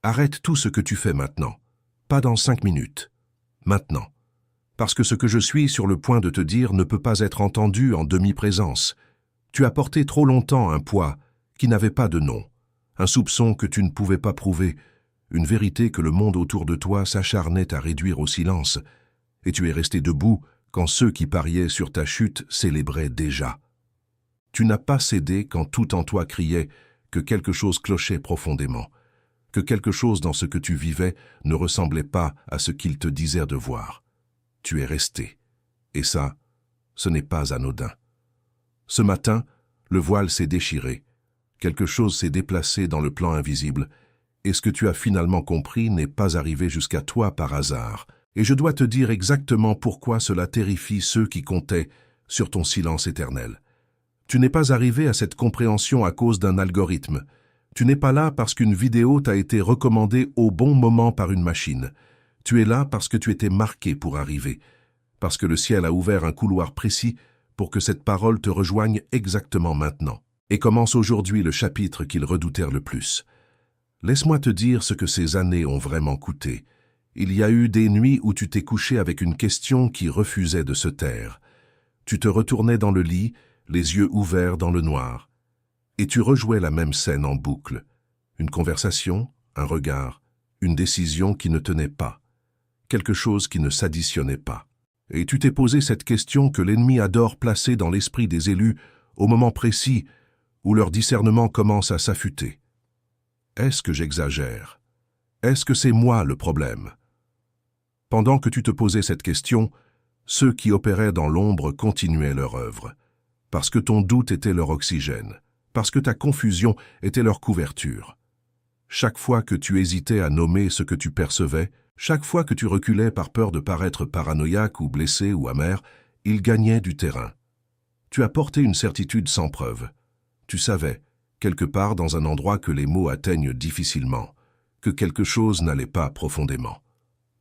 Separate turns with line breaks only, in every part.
Arrête tout ce que tu fais maintenant. Pas dans 5 minutes. Maintenant. Parce que ce que je suis sur le point de te dire ne peut pas être entendu en demi-présence. Tu as porté trop longtemps un poids qui n'avait pas de nom, un soupçon que tu ne pouvais pas prouver, une vérité que le monde autour de toi s'acharnait à réduire au silence, et tu es resté debout quand ceux qui pariaient sur ta chute célébraient déjà. Tu n'as pas cédé quand tout en toi criait que quelque chose clochait profondément, que quelque chose dans ce que tu vivais ne ressemblait pas à ce qu'ils te disaient de voir. Tu es resté. Et ça, ce n'est pas anodin. Ce matin, le voile s'est déchiré. Quelque chose s'est déplacé dans le plan invisible, et ce que tu as finalement compris n'est pas arrivé jusqu'à toi par hasard. Et je dois te dire exactement pourquoi cela terrifie ceux qui comptaient sur ton silence éternel. Tu n'es pas arrivé à cette compréhension à cause d'un algorithme. Tu n'es pas là parce qu'une vidéo t'a été recommandée au bon moment par une machine. Tu es là parce que tu étais marqué pour arriver, parce que le ciel a ouvert un couloir précis pour que cette parole te rejoigne exactement maintenant. Et commence aujourd'hui le chapitre qu'ils redoutèrent le plus. Laisse-moi te dire ce que ces années ont vraiment coûté. Il y a eu des nuits où tu t'es couché avec une question qui refusait de se taire. Tu te retournais dans le lit, les yeux ouverts dans le noir. Et tu rejouais la même scène en boucle. Une conversation, un regard, une décision qui ne tenait pas. Quelque chose qui ne s'additionnait pas. Et tu t'es posé cette question que l'ennemi adore placer dans l'esprit des élus au moment précis où leur discernement commence à s'affûter. Est-ce que j'exagère? Est-ce que c'est moi le problème? Pendant que tu te posais cette question, ceux qui opéraient dans l'ombre continuaient leur œuvre, parce que ton doute était leur oxygène, parce que ta confusion était leur couverture. Chaque fois que tu hésitais à nommer ce que tu percevais, chaque fois que tu reculais par peur de paraître paranoïaque ou blessé ou amer, ils gagnaient du terrain. Tu as porté une certitude sans preuve. Tu savais, quelque part dans un endroit que les mots atteignent difficilement, que quelque chose n'allait pas profondément.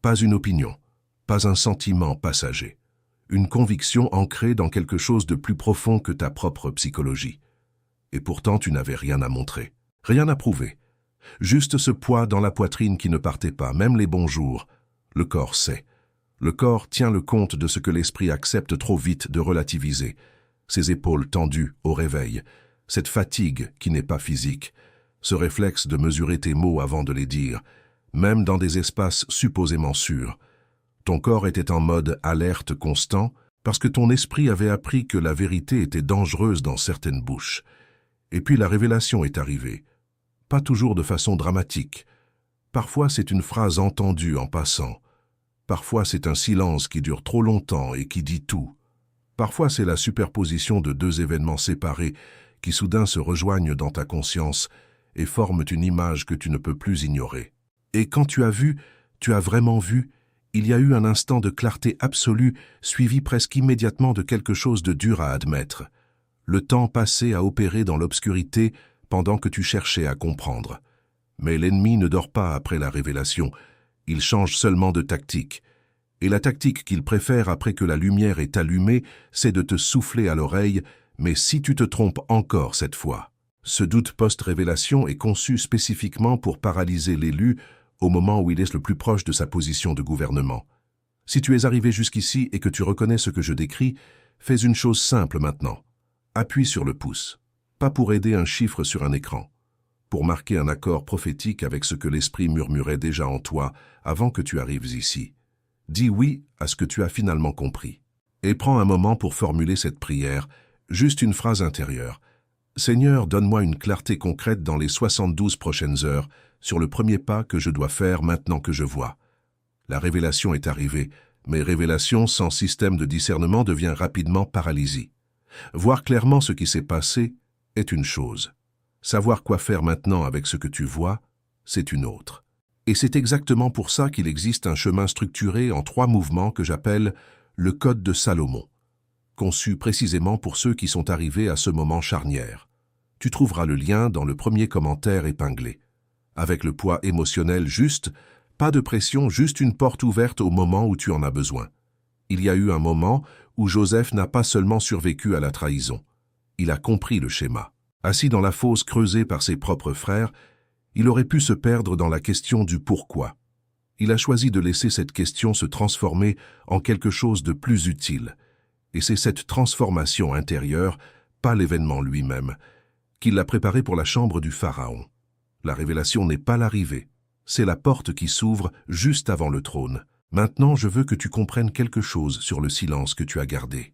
Pas une opinion, pas un sentiment passager. Une conviction ancrée dans quelque chose de plus profond que ta propre psychologie. Et pourtant tu n'avais rien à montrer, rien à prouver. Juste ce poids dans la poitrine qui ne partait pas, même les bons jours. Le corps sait. Le corps tient le compte de ce que l'esprit accepte trop vite de relativiser. Ses épaules tendues au réveil, cette fatigue qui n'est pas physique, ce réflexe de mesurer tes mots avant de les dire, même dans des espaces supposément sûrs. Ton corps était en mode alerte constant parce que ton esprit avait appris que la vérité était dangereuse dans certaines bouches. Et puis la révélation est arrivée. Pas toujours de façon dramatique. Parfois c'est une phrase entendue en passant. Parfois c'est un silence qui dure trop longtemps et qui dit tout. Parfois c'est la superposition de deux événements séparés qui soudain se rejoignent dans ta conscience et forment une image que tu ne peux plus ignorer. Et quand tu as vu, tu as vraiment vu, il y a eu un instant de clarté absolue suivi presque immédiatement de quelque chose de dur à admettre. Le temps passé à opérer dans l'obscurité pendant que tu cherchais à comprendre. Mais l'ennemi ne dort pas après la révélation, il change seulement de tactique. Et la tactique qu'il préfère après que la lumière est allumée, c'est de te souffler à l'oreille, mais si tu te trompes encore cette fois. Ce doute post-révélation est conçu spécifiquement pour paralyser l'élu au moment où il est le plus proche de sa position de gouvernement. Si tu es arrivé jusqu'ici et que tu reconnais ce que je décris, fais une chose simple maintenant. Appuie sur le pouce. Pas pour aider un chiffre sur un écran, pour marquer un accord prophétique avec ce que l'esprit murmurait déjà en toi avant que tu arrives ici. Dis oui à ce que tu as finalement compris. Et prends un moment pour formuler cette prière, juste une phrase intérieure. Seigneur, donne-moi une clarté concrète dans les 72 prochaines heures sur le premier pas que je dois faire maintenant que je vois. La révélation est arrivée, mais révélation sans système de discernement devient rapidement paralysie. Voir clairement ce qui s'est passé est une chose. Savoir quoi faire maintenant avec ce que tu vois, c'est une autre. Et c'est exactement pour ça qu'il existe un chemin structuré en 3 mouvements que j'appelle le Code de Salomon, conçu précisément pour ceux qui sont arrivés à ce moment charnière. Tu trouveras le lien dans le premier commentaire épinglé. Avec le poids émotionnel juste, pas de pression, juste une porte ouverte au moment où tu en as besoin. Il y a eu un moment où Joseph n'a pas seulement survécu à la trahison. Il a compris le schéma. Assis dans la fosse creusée par ses propres frères, Il aurait pu se perdre dans la question du pourquoi. Il a choisi de laisser cette question se transformer en quelque chose de plus utile. Et c'est cette transformation intérieure, pas l'événement lui-même, qui l'a préparé pour la chambre du Pharaon. La révélation n'est pas l'arrivée, c'est la porte qui s'ouvre juste avant le trône. Maintenant, je veux que tu comprennes quelque chose sur le silence que tu as gardé.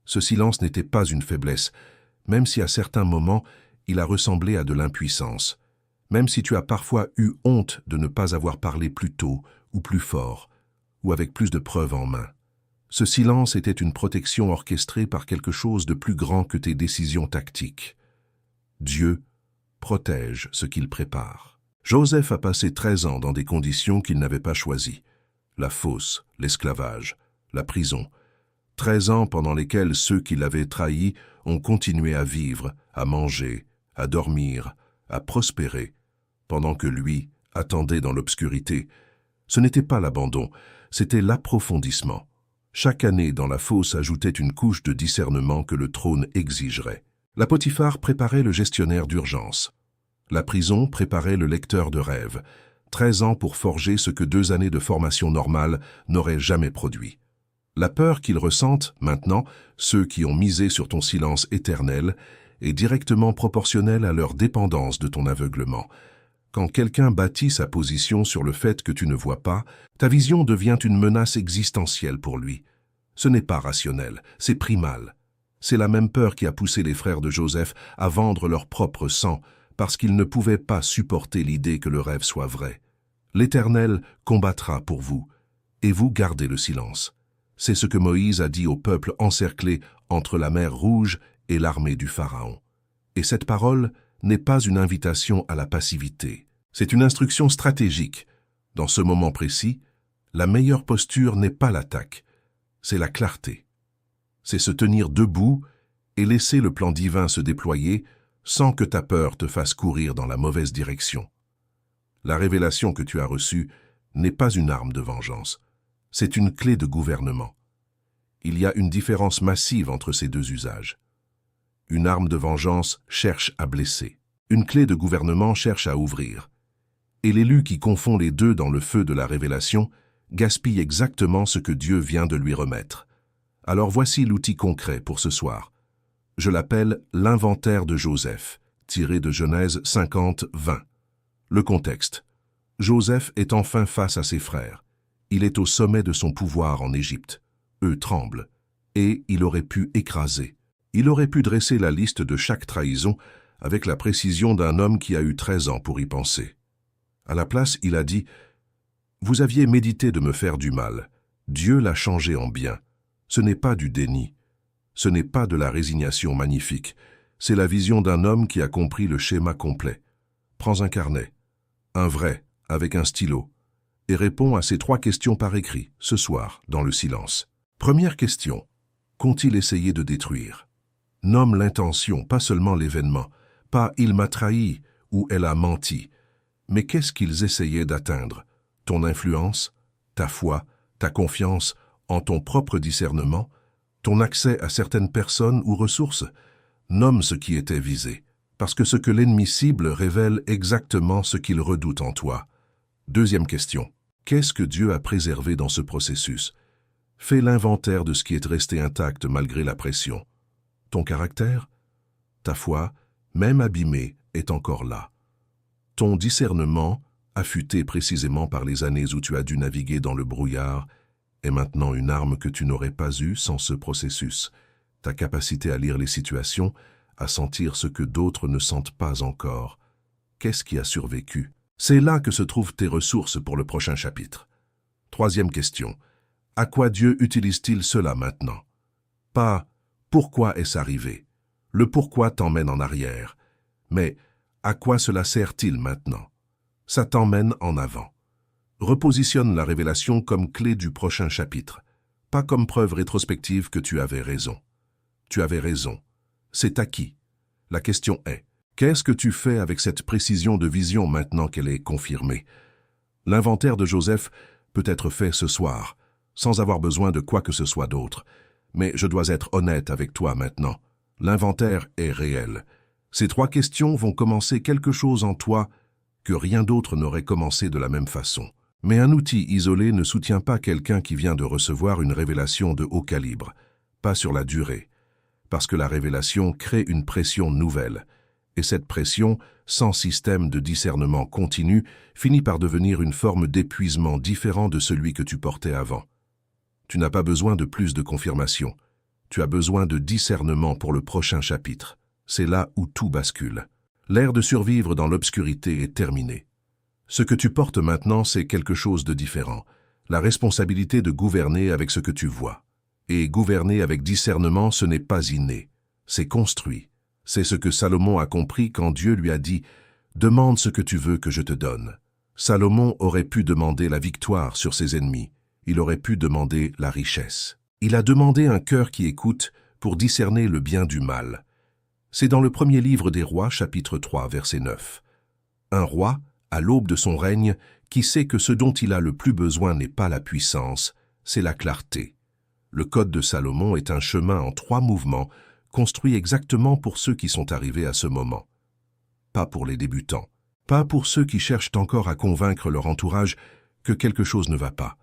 Ce silence n'était pas une faiblesse, même si à certains moments, il a ressemblé à de l'impuissance. Même si tu as parfois eu honte de ne pas avoir parlé plus tôt, ou plus fort, ou avec plus de preuves en main. Ce silence était une protection orchestrée par quelque chose de plus grand que tes décisions tactiques. Dieu protège ce qu'il prépare. Joseph a passé 13 ans dans des conditions qu'il n'avait pas choisies. La fosse, l'esclavage, la prison. 13 ans pendant lesquels ceux qui l'avaient trahi ont continué à vivre, à manger, à dormir, à prospérer, pendant que lui attendait dans l'obscurité. Ce n'était pas l'abandon, c'était l'approfondissement. Chaque année dans la fosse ajoutait une couche de discernement que le trône exigerait. La Potiphar préparait le gestionnaire d'urgence. La prison préparait le lecteur de rêves. 13 ans pour forger ce que 2 années de formation normale n'auraient jamais produit. La peur qu'ils ressentent, maintenant, ceux qui ont misé sur ton silence éternel, est directement proportionnelle à leur dépendance de ton aveuglement. Quand quelqu'un bâtit sa position sur le fait que tu ne vois pas, ta vision devient une menace existentielle pour lui. Ce n'est pas rationnel, c'est primal. C'est la même peur qui a poussé les frères de Joseph à vendre leur propre sang, parce qu'ils ne pouvaient pas supporter l'idée que le rêve soit vrai. L'Éternel combattra pour vous, et vous gardez le silence. C'est ce que Moïse a dit au peuple encerclé entre la mer Rouge et l'armée du Pharaon. Et cette parole n'est pas une invitation à la passivité. C'est une instruction stratégique. Dans ce moment précis, la meilleure posture n'est pas l'attaque, c'est la clarté. C'est se tenir debout et laisser le plan divin se déployer sans que ta peur te fasse courir dans la mauvaise direction. La révélation que tu as reçue n'est pas une arme de vengeance, c'est une clé de gouvernement. Il y a une différence massive entre ces deux usages. Une arme de vengeance cherche à blesser. Une clé de gouvernement cherche à ouvrir. Et l'élu qui confond les deux dans le feu de la révélation gaspille exactement ce que Dieu vient de lui remettre. Alors voici l'outil concret pour ce soir. Je l'appelle l'inventaire de Joseph, tiré de Genèse 50, 20. Le contexte. Joseph est enfin face à ses frères. Il est au sommet de son pouvoir en Égypte. Eux tremblent. Et il aurait pu écraser. Il aurait pu dresser la liste de chaque trahison avec la précision d'un homme qui a eu 13 ans pour y penser. À la place, il a dit « Vous aviez médité de me faire du mal. Dieu l'a changé en bien. Ce n'est pas du déni. Ce n'est pas de la résignation magnifique. C'est la vision d'un homme qui a compris le schéma complet. Prends un carnet, un vrai, avec un stylo, et réponds à ces 3 questions par écrit, ce soir, dans le silence. Première question. Qu'ont-ils essayé de détruire? Nomme l'intention, pas seulement l'événement. Pas « il m'a trahi » ou « elle a menti ». Mais qu'est-ce qu'ils essayaient d'atteindre? Ton influence, ta foi, ta confiance en ton propre discernement, ton accès à certaines personnes ou ressources? Nomme ce qui était visé, parce que ce que l'ennemi cible révèle exactement ce qu'il redoute en toi. Deuxième question. Qu'est-ce que Dieu a préservé dans ce processus? Fais l'inventaire de ce qui est resté intact malgré la pression. Ton caractère? Ta foi, même abîmée, est encore là. Ton discernement, affûté précisément par les années où tu as dû naviguer dans le brouillard, est maintenant une arme que tu n'aurais pas eue sans ce processus. Ta capacité à lire les situations, à sentir ce que d'autres ne sentent pas encore. Qu'est-ce qui a survécu? C'est là que se trouvent tes ressources pour le prochain chapitre. Troisième question. À quoi Dieu utilise-t-il cela maintenant? Pas « pourquoi est-ce arrivé ?» Le pourquoi t'emmène en arrière. Mais à quoi cela sert-il maintenant? Ça t'emmène en avant. Repositionne la révélation comme clé du prochain chapitre, pas comme preuve rétrospective que tu avais raison. Tu avais raison. C'est acquis. La question est, qu'est-ce que tu fais avec cette précision de vision maintenant qu'elle est confirmée? L'inventaire de Joseph peut être fait ce soir, sans avoir besoin de quoi que ce soit d'autre. Mais je dois être honnête avec toi maintenant. L'inventaire est réel. Ces 3 questions vont commencer quelque chose en toi que rien d'autre n'aurait commencé de la même façon. Mais un outil isolé ne soutient pas quelqu'un qui vient de recevoir une révélation de haut calibre, pas sur la durée, parce que la révélation crée une pression nouvelle, et cette pression, sans système de discernement continu, finit par devenir une forme d'épuisement différent de celui que tu portais avant. Tu n'as pas besoin de plus de confirmation, tu as besoin de discernement pour le prochain chapitre. C'est là où tout bascule. L'ère de survivre dans l'obscurité est terminée. Ce que tu portes maintenant, c'est quelque chose de différent. La responsabilité de gouverner avec ce que tu vois. Et gouverner avec discernement, ce n'est pas inné. C'est construit. C'est ce que Salomon a compris quand Dieu lui a dit « Demande ce que tu veux que je te donne ». Salomon aurait pu demander la victoire sur ses ennemis. Il aurait pu demander la richesse. Il a demandé un cœur qui écoute pour discerner le bien du mal. C'est dans le premier livre des Rois, chapitre 3, verset 9. Un roi, à l'aube de son règne, qui sait que ce dont il a le plus besoin n'est pas la puissance, c'est la clarté. Le Code de Salomon est un chemin en 3 mouvements, construit exactement pour ceux qui sont arrivés à ce moment. Pas pour les débutants, pas pour ceux qui cherchent encore à convaincre leur entourage que quelque chose ne va pas,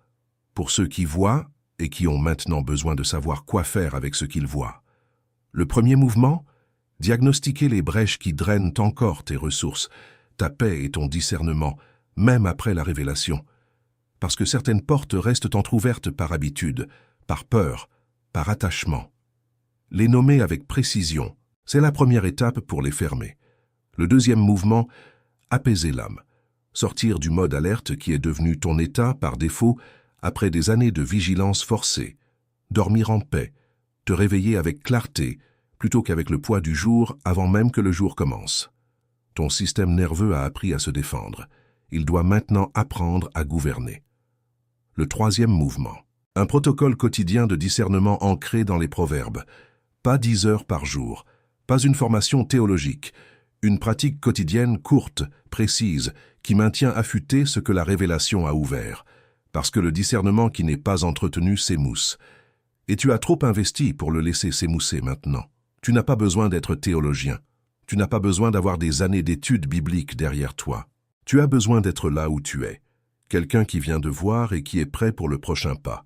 pour ceux qui voient et qui ont maintenant besoin de savoir quoi faire avec ce qu'ils voient. Le premier mouvement, diagnostiquer les brèches qui drainent encore tes ressources, ta paix et ton discernement, même après la révélation. Parce que certaines portes restent entr'ouvertes par habitude, par peur, par attachement. Les nommer avec précision, c'est la première étape pour les fermer. Le deuxième mouvement, apaiser l'âme. Sortir du mode alerte qui est devenu ton état par défaut après des années de vigilance forcée. Dormir en paix, te réveiller avec clarté, plutôt qu'avec le poids du jour avant même que le jour commence. Ton système nerveux a appris à se défendre. Il doit maintenant apprendre à gouverner. Le troisième mouvement. Un protocole quotidien de discernement ancré dans les proverbes. Pas 10 heures par jour. Pas une formation théologique. Une pratique quotidienne courte, précise, qui maintient affûté ce que la révélation a ouvert. Parce que le discernement qui n'est pas entretenu s'émousse. Et tu as trop investi pour le laisser s'émousser maintenant. Tu n'as pas besoin d'être théologien. Tu n'as pas besoin d'avoir des années d'études bibliques derrière toi. Tu as besoin d'être là où tu es. Quelqu'un qui vient de voir et qui est prêt pour le prochain pas.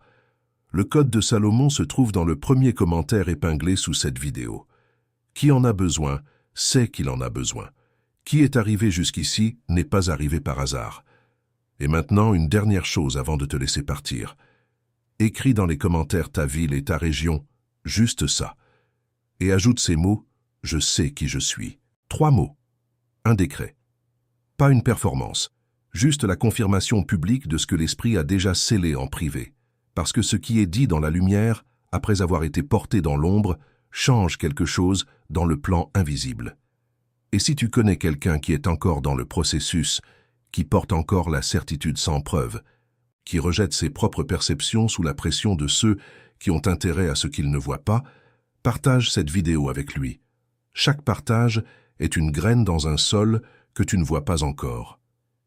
Le Code de Salomon se trouve dans le premier commentaire épinglé sous cette vidéo. Qui en a besoin, sait qu'il en a besoin. Qui est arrivé jusqu'ici n'est pas arrivé par hasard. Et maintenant, une dernière chose avant de te laisser partir. Écris dans les commentaires ta ville et ta région, juste ça. Et ajoute ces mots. Je sais qui je suis. 3 mots. Un décret. Pas une performance. Juste la confirmation publique de ce que l'Esprit a déjà scellé en privé. Parce que ce qui est dit dans la lumière, après avoir été porté dans l'ombre, change quelque chose dans le plan invisible. Et si tu connais quelqu'un qui est encore dans le processus, qui porte encore la certitude sans preuve, qui rejette ses propres perceptions sous la pression de ceux qui ont intérêt à ce qu'il ne voit pas, partage cette vidéo avec lui. Chaque partage est une graine dans un sol que tu ne vois pas encore.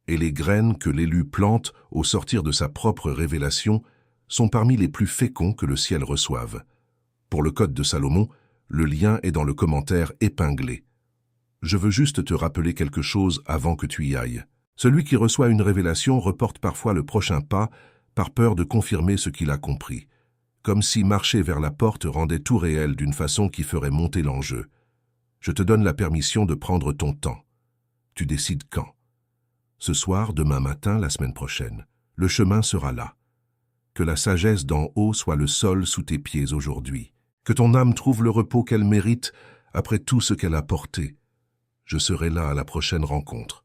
Et les graines que l'élu plante au sortir de sa propre révélation sont parmi les plus féconds que le ciel reçoive. Pour le Code de Salomon, le lien est dans le commentaire épinglé. Je veux juste te rappeler quelque chose avant que tu y ailles. Celui qui reçoit une révélation reporte parfois le prochain pas par peur de confirmer ce qu'il a compris, comme si marcher vers la porte rendait tout réel d'une façon qui ferait monter l'enjeu. Je te donne la permission de prendre ton temps. Tu décides quand. Ce soir, demain matin, la semaine prochaine. Le chemin sera là. Que la sagesse d'en haut soit le sol sous tes pieds aujourd'hui. Que ton âme trouve le repos qu'elle mérite après tout ce qu'elle a porté. Je serai là à la prochaine rencontre.